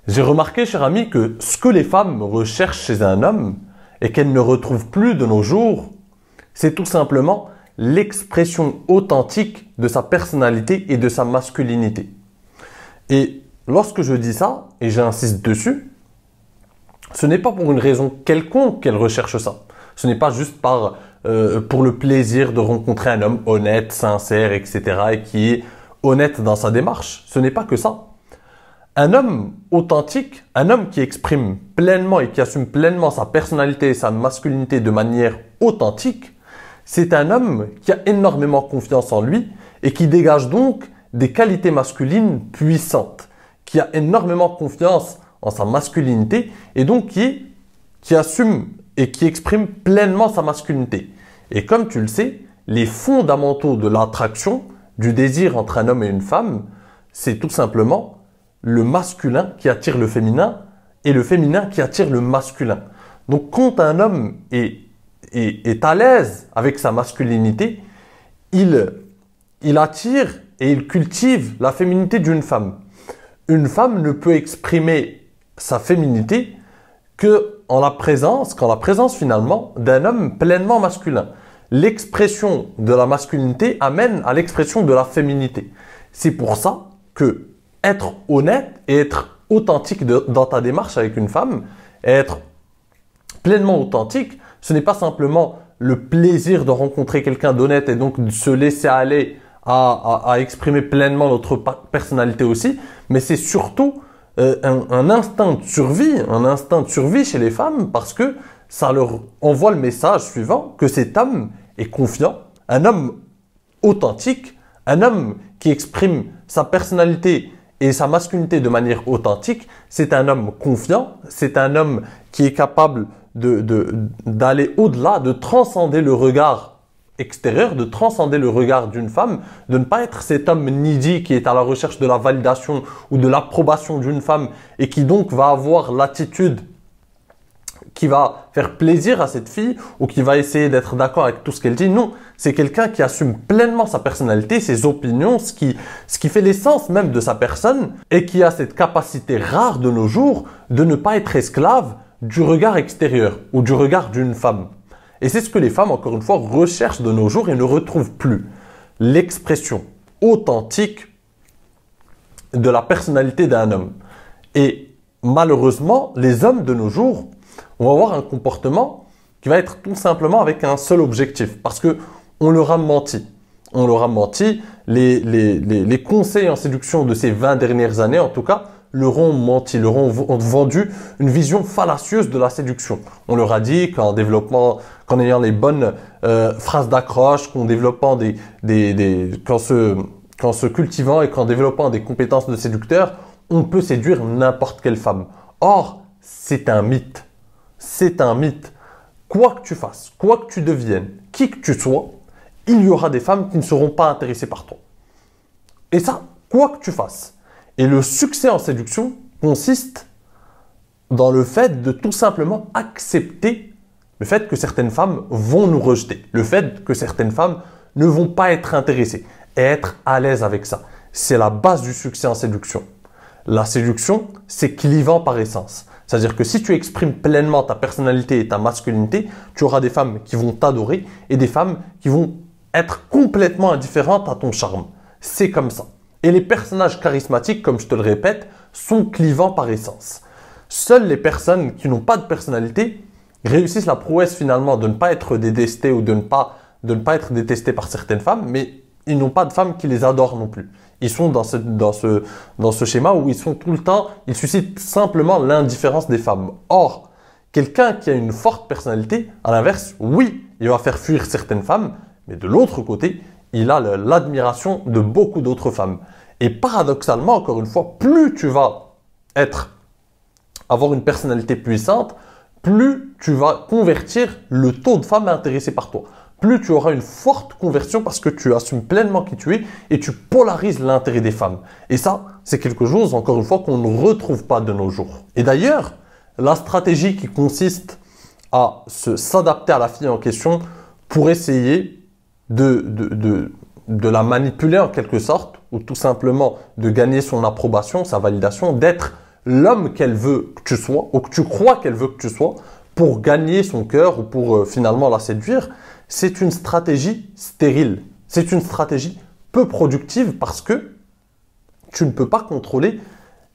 J'ai remarqué, cher ami, que ce que les femmes recherchent chez un homme et qu'elles ne retrouvent plus de nos jours, c'est tout simplement l'expression authentique de sa personnalité et de sa masculinité. Et lorsque je dis ça, et j'insiste dessus, ce n'est pas pour une raison quelconque qu'elles recherchent ça. Ce n'est pas juste pour le plaisir de rencontrer un homme honnête, sincère, etc. et qui est honnête dans sa démarche. Ce n'est pas que ça. Un homme authentique, un homme qui exprime pleinement et qui assume pleinement sa personnalité et sa masculinité de manière authentique, c'est un homme qui a énormément confiance en lui et qui dégage donc des qualités masculines puissantes, qui a énormément confiance en sa masculinité et donc qui assume et qui exprime pleinement sa masculinité. Et comme tu le sais, les fondamentaux de l'attraction, du désir entre un homme et une femme, c'est tout simplement le masculin qui attire le féminin et le féminin qui attire le masculin. Donc quand un homme est à l'aise avec sa masculinité, il attire et il cultive la féminité d'une femme. Une femme ne peut exprimer sa féminité qu'en la présence finalement d'un homme pleinement masculin. L'expression de la masculinité amène à l'expression de la féminité. C'est pour ça que être honnête et être authentique dans ta démarche avec une femme, être pleinement authentique, ce n'est pas simplement le plaisir de rencontrer quelqu'un d'honnête et donc de se laisser aller à exprimer pleinement notre personnalité aussi, mais c'est surtout un instinct de survie chez les femmes parce que ça leur envoie le message suivant que cet homme est confiant, un homme authentique, un homme qui exprime sa personnalité et sa masculinité de manière authentique, c'est un homme confiant, c'est un homme qui est capable d'aller au-delà, de transcender le regard extérieur, de transcender le regard d'une femme, de ne pas être cet homme needy qui est à la recherche de la validation ou de l'approbation d'une femme et qui donc va avoir l'attitude qui va faire plaisir à cette fille ou qui va essayer d'être d'accord avec tout ce qu'elle dit. Non, c'est quelqu'un qui assume pleinement sa personnalité, ses opinions, ce qui fait l'essence même de sa personne et qui a cette capacité rare de nos jours de ne pas être esclave du regard extérieur ou du regard d'une femme. Et c'est ce que les femmes, encore une fois, recherchent de nos jours et ne retrouvent plus. L'expression authentique de la personnalité d'un homme. Et malheureusement, les hommes de nos jours vont avoir un comportement qui va être tout simplement avec un seul objectif. Parce que on leur a menti. On leur a menti. Les conseils en séduction de ces 20 dernières années, en tout cas, leur ont menti, leur ont vendu une vision fallacieuse de la séduction. On leur a dit qu'en ayant les bonnes phrases d'accroche, qu'en se cultivant et qu'en développant des compétences de séducteur, on peut séduire n'importe quelle femme. Or, c'est un mythe. C'est un mythe. Quoi que tu fasses, quoi que tu deviennes, qui que tu sois, il y aura des femmes qui ne seront pas intéressées par toi. Et ça, quoi que tu fasses. Et le succès en séduction consiste dans le fait de tout simplement accepter le fait que certaines femmes vont nous rejeter, le fait que certaines femmes ne vont pas être intéressées et être à l'aise avec ça. C'est la base du succès en séduction. La séduction, c'est clivant par essence. C'est-à-dire que si tu exprimes pleinement ta personnalité et ta masculinité, tu auras des femmes qui vont t'adorer et des femmes qui vont être complètement indifférentes à ton charme. C'est comme ça. Et les personnages charismatiques, comme je te le répète, sont clivants par essence. Seules les personnes qui n'ont pas de personnalité réussissent la prouesse finalement de ne pas être détestées ou de ne pas être détestées par certaines femmes, mais ils n'ont pas de femmes qui les adorent non plus. Ils sont dans ce schéma où ils sont tout le temps, ils suscitent simplement l'indifférence des femmes. Or, quelqu'un qui a une forte personnalité, à l'inverse, oui, il va faire fuir certaines femmes, mais de l'autre côté, il a l'admiration de beaucoup d'autres femmes. Et paradoxalement, encore une fois, plus tu vas avoir une personnalité puissante, plus tu vas convertir le taux de femmes intéressées par toi. Plus tu auras une forte conversion parce que tu assumes pleinement qui tu es et tu polarises l'intérêt des femmes. Et ça, c'est quelque chose, encore une fois, qu'on ne retrouve pas de nos jours. Et d'ailleurs, la stratégie qui consiste à s'adapter à la fille en question pour essayer de la manipuler en quelque sorte, ou tout simplement de gagner son approbation, sa validation, d'être l'homme qu'elle veut que tu sois, ou que tu crois qu'elle veut que tu sois, pour gagner son cœur ou pour finalement la séduire, c'est une stratégie stérile. C'est une stratégie peu productive parce que tu ne peux pas contrôler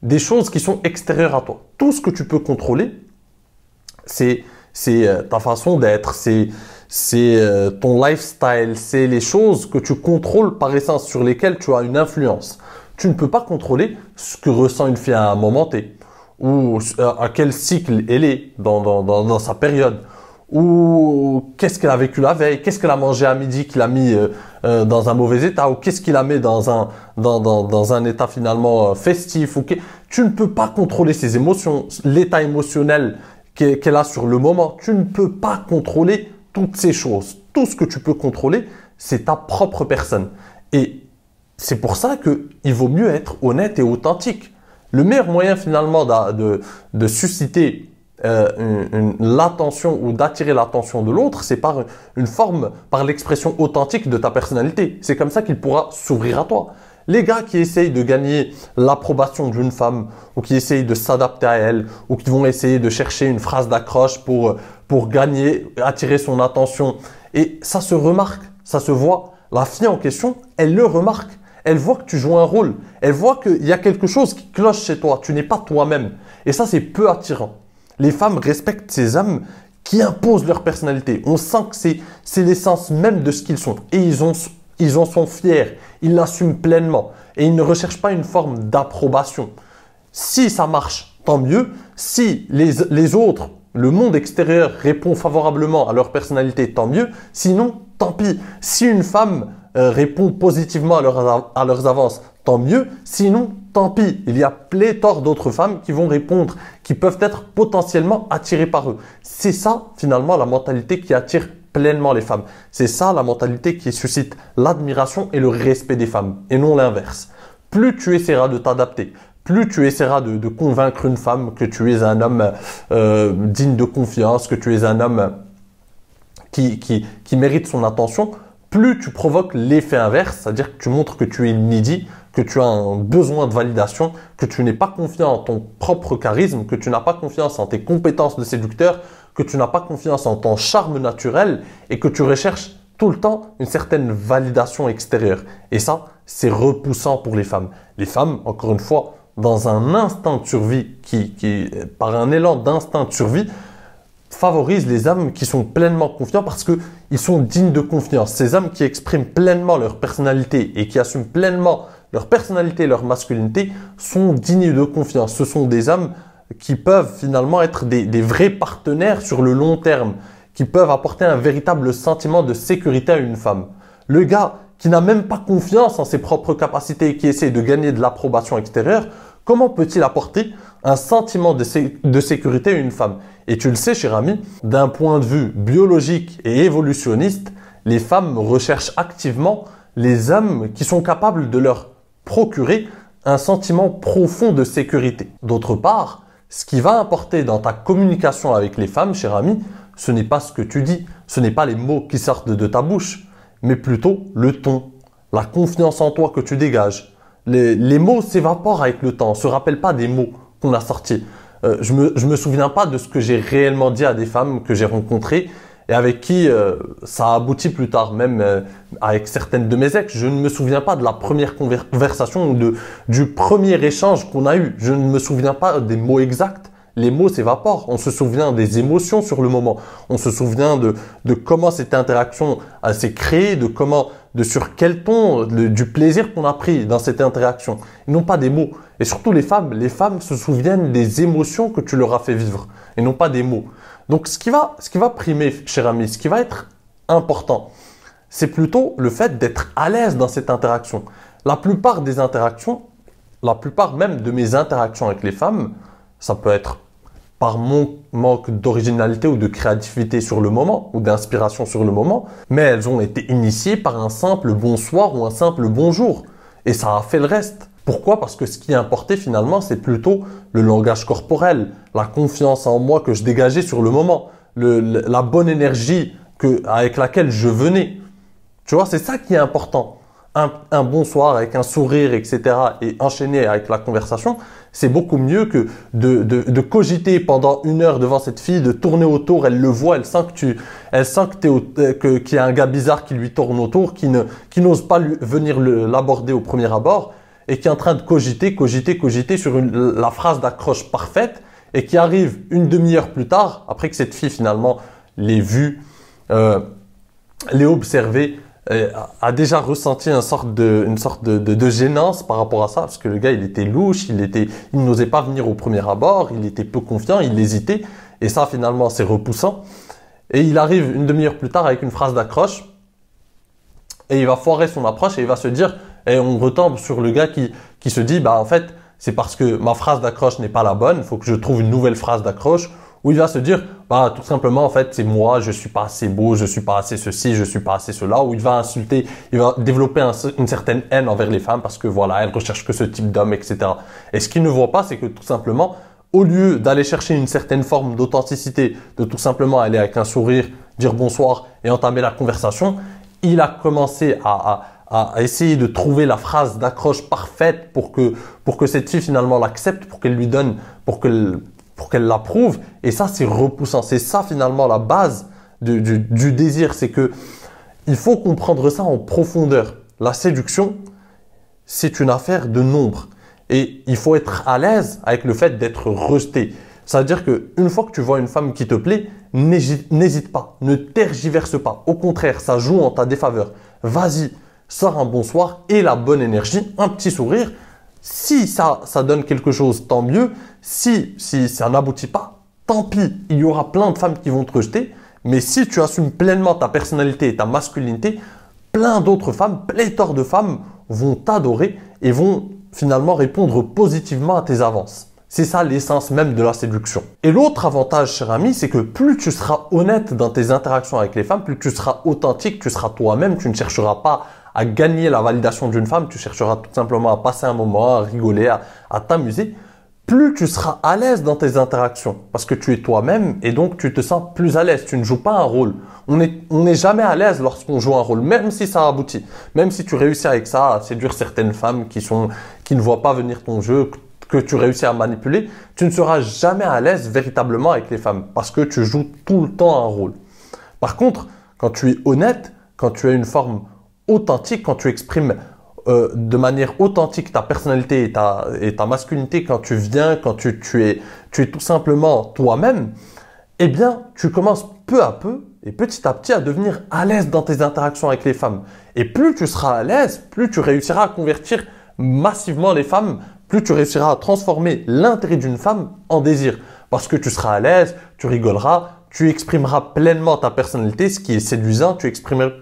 des choses qui sont extérieures à toi. Tout ce que tu peux contrôler, c'est ta façon d'être, c'est ton lifestyle, c'est les choses que tu contrôles par essence, sur lesquelles tu as une influence. Tu ne peux pas contrôler ce que ressent une fille à un moment T, ou à quel cycle elle est dans sa période, ou qu'est-ce qu'elle a vécu la veille, qu'est-ce qu'elle a mangé à midi qui l'a mis dans un mauvais état, ou qu'est-ce qu'il a mis dans un état finalement festif. Tu ne peux pas contrôler ses émotions, l'état émotionnel qu'elle a sur le moment. Tu ne peux pas contrôler toutes ces choses. Tout ce que tu peux contrôler, c'est ta propre personne. Et c'est pour ça qu'il vaut mieux être honnête et authentique. Le meilleur moyen finalement de susciter l'attention ou d'attirer l'attention de l'autre, c'est par par l'expression authentique de ta personnalité. C'est comme ça qu'il pourra s'ouvrir à toi. Les gars qui essayent de gagner l'approbation d'une femme, ou qui essayent de s'adapter à elle, ou qui vont essayer de chercher une phrase d'accroche pour gagner, attirer son attention. Et ça se remarque, ça se voit. La fille en question, elle le remarque. Elle voit que tu joues un rôle. Elle voit qu'il y a quelque chose qui cloche chez toi. Tu n'es pas toi-même. Et ça, c'est peu attirant. Les femmes respectent ces hommes qui imposent leur personnalité. On sent que c'est l'essence même de ce qu'ils sont. Et ils en sont fiers. Ils l'assument pleinement. Et ils ne recherchent pas une forme d'approbation. Si ça marche, tant mieux. Si les autres, le monde extérieur répond favorablement à leur personnalité, tant mieux. Sinon, tant pis. Si une femme répond positivement à leurs avances, tant mieux. Sinon, tant pis. Il y a pléthore d'autres femmes qui vont répondre, qui peuvent être potentiellement attirées par eux. C'est ça, finalement, la mentalité qui attire pleinement les femmes. C'est ça, la mentalité qui suscite l'admiration et le respect des femmes, et non l'inverse. Plus tu essaieras de t'adapter, plus tu essaieras de convaincre une femme que tu es un homme digne de confiance, que tu es un homme qui mérite son attention, plus tu provoques l'effet inverse, c'est-à-dire que tu montres que tu es needy, que tu as un besoin de validation, que tu n'es pas confiant en ton propre charisme, que tu n'as pas confiance en tes compétences de séducteur, que tu n'as pas confiance en ton charme naturel et que tu recherches tout le temps une certaine validation extérieure. Et ça, c'est repoussant pour les femmes. Les femmes, encore une fois, dans un instinct de survie, par un élan d'instinct de survie, favorisent les hommes qui sont pleinement confiants parce qu'ils sont dignes de confiance. Ces hommes qui expriment pleinement leur personnalité et qui assument pleinement leur personnalité et leur masculinité sont dignes de confiance. Ce sont des hommes qui peuvent finalement être des vrais partenaires sur le long terme, qui peuvent apporter un véritable sentiment de sécurité à une femme. Le gars qui n'a même pas confiance en ses propres capacités et qui essaie de gagner de l'approbation extérieure, comment peut-il apporter un sentiment de sécurité à une femme? Et tu le sais, cher ami, d'un point de vue biologique et évolutionniste, les femmes recherchent activement les hommes qui sont capables de leur procurer un sentiment profond de sécurité. D'autre part, ce qui va importer dans ta communication avec les femmes, cher ami, ce n'est pas ce que tu dis, ce n'est pas les mots qui sortent de ta bouche, mais plutôt le ton, la confiance en toi que tu dégages. Les mots s'évaporent avec le temps, on ne se rappelle pas des mots qu'on a sortis. Je me souviens pas de ce que j'ai réellement dit à des femmes que j'ai rencontrées et avec qui ça a abouti plus tard, même avec certaines de mes ex. Je ne me souviens pas de la première conversation ou du premier échange qu'on a eu. Je ne me souviens pas des mots exacts. Les mots s'évaporent. On se souvient des émotions sur le moment. On se souvient de comment cette interaction s'est créée, sur quel ton, du plaisir qu'on a pris dans cette interaction. Et non pas des mots. Et surtout les femmes se souviennent des émotions que tu leur as fait vivre et non pas des mots. Donc ce qui va primer, cher ami, ce qui va être important, c'est plutôt le fait d'être à l'aise dans cette interaction. La plupart des interactions, la plupart même de mes interactions avec les femmes, ça peut être par mon manque d'originalité ou de créativité sur le moment ou d'inspiration sur le moment, mais elles ont été initiées par un simple bonsoir ou un simple bonjour. Et ça a fait le reste. Pourquoi? Parce que ce qui importait finalement, c'est plutôt le langage corporel, la confiance en moi que je dégageais sur le moment, la bonne énergie avec laquelle je venais. Tu vois, c'est ça qui est important. un bonsoir avec un sourire, etc. et enchaîner avec la conversation, c'est beaucoup mieux que de cogiter pendant 1 heure devant cette fille, de tourner autour, elle le voit, elle sent qu'il y a un gars bizarre qui lui tourne autour, qui n'ose pas venir l'aborder au premier abord, et qui est en train de cogiter sur la phrase d'accroche parfaite, et qui arrive une demi-heure plus tard, après que cette fille finalement l'ait vue, l'ait observée, a déjà ressenti une sorte de gênance par rapport à ça, parce que le gars il était louche, il n'osait pas venir au premier abord, il était peu confiant, il hésitait, et ça finalement c'est repoussant. Et il arrive une demi-heure plus tard avec une phrase d'accroche, et il va foirer son approche et il va se dire, et on retombe sur le gars qui se dit, bah en fait c'est parce que ma phrase d'accroche n'est pas la bonne, il faut que je trouve une nouvelle phrase d'accroche, où il va se dire, bah, tout simplement, en fait, c'est moi, je suis pas assez beau, je suis pas assez ceci, je suis pas assez cela, où il va insulter, il va développer une certaine haine envers les femmes parce que voilà, elles recherchent que ce type d'homme, etc. Et ce qu'il ne voit pas, c'est que tout simplement, au lieu d'aller chercher une certaine forme d'authenticité, de tout simplement aller avec un sourire, dire bonsoir et entamer la conversation, il a commencé à essayer de trouver la phrase d'accroche parfaite pour que cette fille finalement l'accepte, pour qu'elle lui donne, pour qu'elle l'approuve. Et ça, c'est repoussant. C'est ça finalement la base du désir. C'est que il faut comprendre ça en profondeur. La séduction, c'est une affaire de nombre. Et il faut être à l'aise avec le fait d'être rejeté. C'est-à-dire qu'une fois que tu vois une femme qui te plaît, n'hésite pas, ne tergiverse pas. Au contraire, ça joue en ta défaveur. Vas-y, sors un bonsoir et la bonne énergie, un petit sourire. Si ça donne quelque chose, tant mieux. Si ça n'aboutit pas, tant pis. Il y aura plein de femmes qui vont te rejeter. Mais si tu assumes pleinement ta personnalité et ta masculinité, plein d'autres femmes, pléthore de femmes vont t'adorer et vont finalement répondre positivement à tes avances. C'est ça l'essence même de la séduction. Et l'autre avantage, cher ami, c'est que plus tu seras honnête dans tes interactions avec les femmes, plus tu seras authentique, tu seras toi-même, tu ne chercheras pas à gagner la validation d'une femme, tu chercheras tout simplement à passer un moment, à rigoler, à t'amuser. Plus tu seras à l'aise dans tes interactions parce que tu es toi-même et donc tu te sens plus à l'aise. Tu ne joues pas un rôle. On n'est jamais à l'aise lorsqu'on joue un rôle, même si ça aboutit. Même si tu réussis avec ça à séduire certaines femmes qui ne voient pas venir ton jeu, que tu réussis à manipuler, tu ne seras jamais à l'aise véritablement avec les femmes parce que tu joues tout le temps un rôle. Par contre, quand tu es honnête, quand tu as une forme authentique, quand tu exprimes de manière authentique ta personnalité et ta masculinité, quand tu viens, quand tu es tout simplement toi-même, eh bien, tu commences peu à peu et petit à petit à devenir à l'aise dans tes interactions avec les femmes. Et plus tu seras à l'aise, plus tu réussiras à convertir massivement les femmes, plus tu réussiras à transformer l'intérêt d'une femme en désir. Parce que tu seras à l'aise, tu rigoleras, tu exprimeras pleinement ta personnalité, ce qui est séduisant, tu exprimeras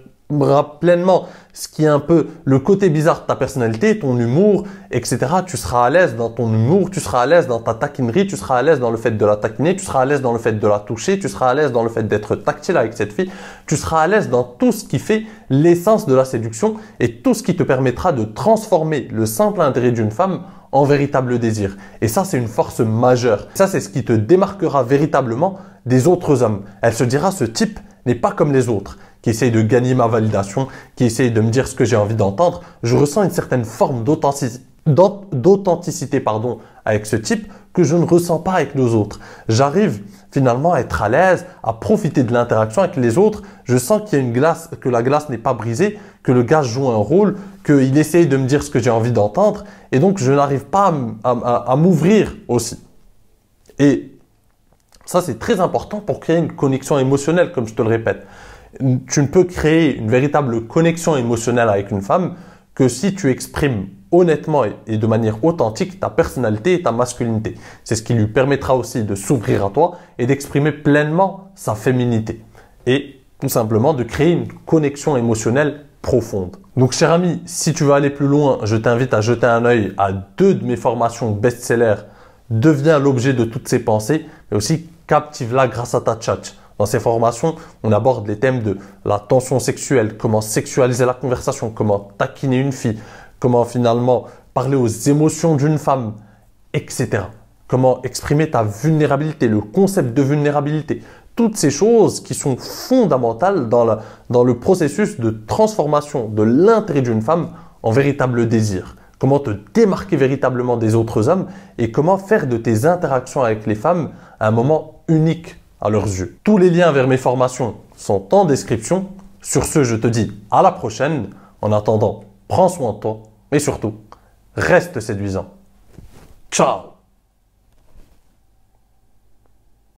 pleinement ce qui est un peu le côté bizarre de ta personnalité, ton humour, etc. Tu seras à l'aise dans ton humour, tu seras à l'aise dans ta taquinerie, tu seras à l'aise dans le fait de la taquiner, tu seras à l'aise dans le fait de la toucher, tu seras à l'aise dans le fait d'être tactile avec cette fille, tu seras à l'aise dans tout ce qui fait l'essence de la séduction et tout ce qui te permettra de transformer le simple intérêt d'une femme en véritable désir. Et ça, c'est une force majeure. Ça, c'est ce qui te démarquera véritablement des autres hommes. Elle se dira, ce type n'est pas comme les autres, qui essaye de gagner ma validation, qui essaye de me dire ce que j'ai envie d'entendre. Je ressens une certaine forme d'authenticité avec ce type que je ne ressens pas avec les autres. J'arrive finalement à être à l'aise, à profiter de l'interaction avec les autres. Je sens qu'il y a une glace, que la glace n'est pas brisée, que le gars joue un rôle, qu'il essaye de me dire ce que j'ai envie d'entendre. Et donc, je n'arrive pas à m'ouvrir aussi. Et ça, c'est très important pour créer une connexion émotionnelle, comme je te le répète. Tu ne peux créer une véritable connexion émotionnelle avec une femme que si tu exprimes honnêtement et de manière authentique ta personnalité et ta masculinité. C'est ce qui lui permettra aussi de s'ouvrir à toi et d'exprimer pleinement sa féminité. Et tout simplement de créer une connexion émotionnelle profonde. Donc cher ami, si tu veux aller plus loin, je t'invite à jeter un œil à 2 de mes formations best-sellers. Deviens l'objet de toutes ces pensées, mais aussi captive-la grâce à ta tchatch. Dans ces formations, on aborde les thèmes de la tension sexuelle, comment sexualiser la conversation, comment taquiner une fille, comment finalement parler aux émotions d'une femme, etc. Comment exprimer ta vulnérabilité, le concept de vulnérabilité. toutes ces choses qui sont fondamentales dans le processus de transformation de l'intérêt d'une femme en véritable désir. Comment te démarquer véritablement des autres hommes et comment faire de tes interactions avec les femmes un moment unique à leurs yeux. Tous les liens vers mes formations sont en description. Sur ce, je te dis à la prochaine. En attendant, prends soin de toi et surtout, reste séduisant. Ciao!